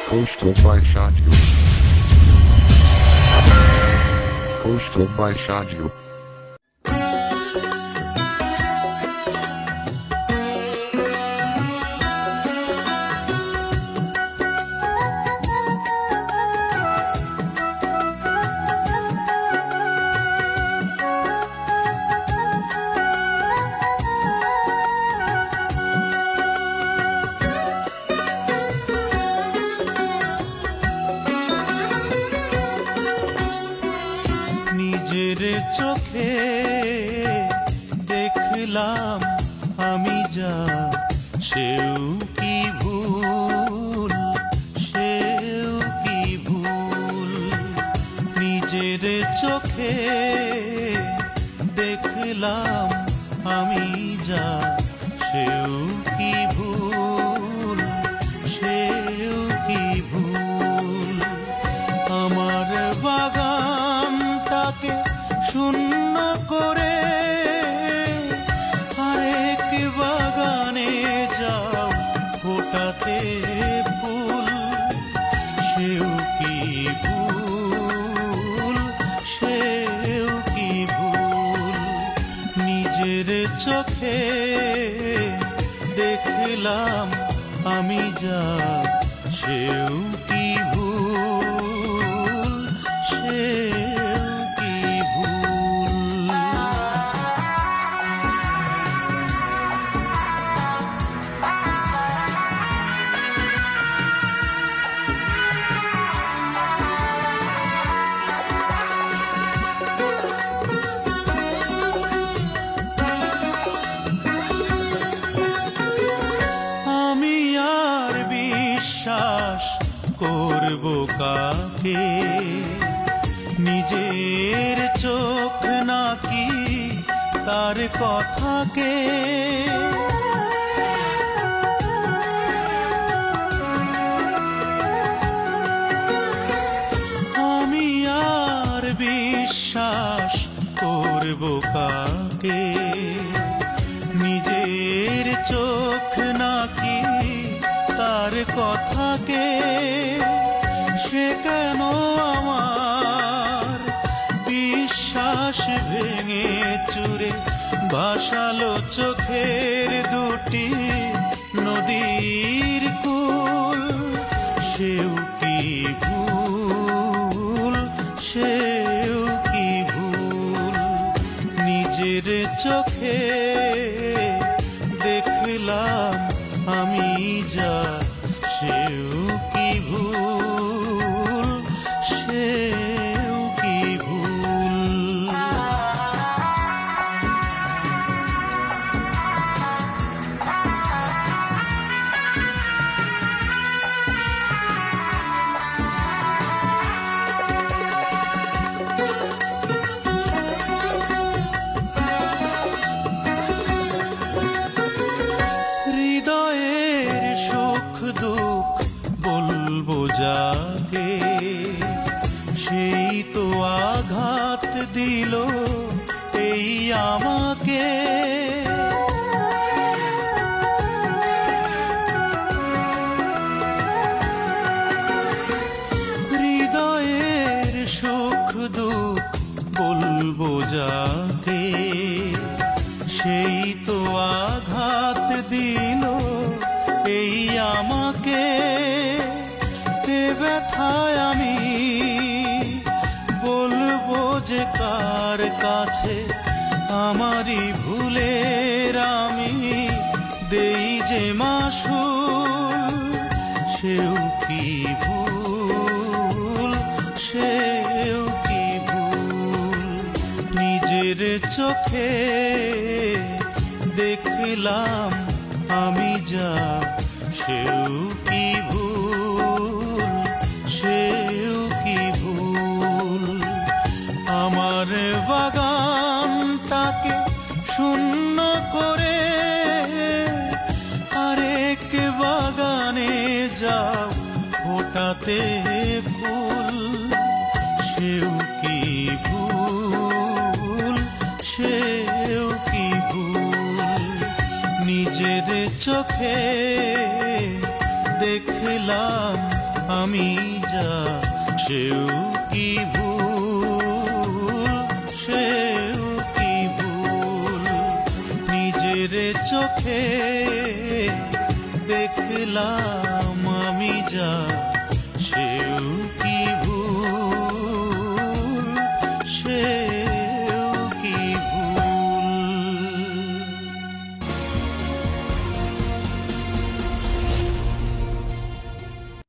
Coastal by Shaju. Coastal by Shaju. নিজের চোখে দেখলাম আমি যা, সেও কি ভুল, সেও কি ভুল। নিজের চোখে দেখলাম আমি যা, সেও কি ভুল, সেও কি ভুল। আমার বাগানটাকে শূন্য করে আরেক বাগানে যাও ফোটাতে ফুল, সেও কি ভুল, সেও কি ভুল। নিজের চোখে দেখলাম আমি যা, সেও কি ভুল, সেও কি ভুল। আমি আর বিশ্বাস করব কাকে, নিজের চোখ নাকি তার কথাকে। আমি আর বিশ্বাস করব কাকে, নিজের চোখ নাকি তার কথাকে। সে কেন আমার বিশ্বাস ভেঙে চুরে ভাসালো চোখের দুটি নদীর কূল, সেও কি ভুল, সেও কি ভুল। নিজের চোখে দেখলাম আমি যা, সেও কি ভুল, সেও কি ভুল। হৃদয়ের সুখ দুঃখ বলবো যাকে, সেই তো আঘাত দিল এই আমাকে। হৃদয়ের সুখ দুঃখ বলবো যাকে, সেই তো আঘাত দিল এই আমাকে। এ ব্যথায় আমি বলবো যে কার কাছে, আমারই ভুলের আমি দেই যে মাসুল, সেও কি ভুল, সেও কি ভুল। নিজের চোখে দেখলাম আমি যা, সেও কি ভুল, সেও কি ভুল। আমার বাগানটাকে শূন্য করে আরেক বাগানে যাও ফোটাতে ফুল, সেও কি ভুল, সেও কি ভুল। নিজের চোখে দেখলাম আমি যা, সেও কি ভুল, সেও কি ভুল। নিজের চোখে দেখলাম আমি যা,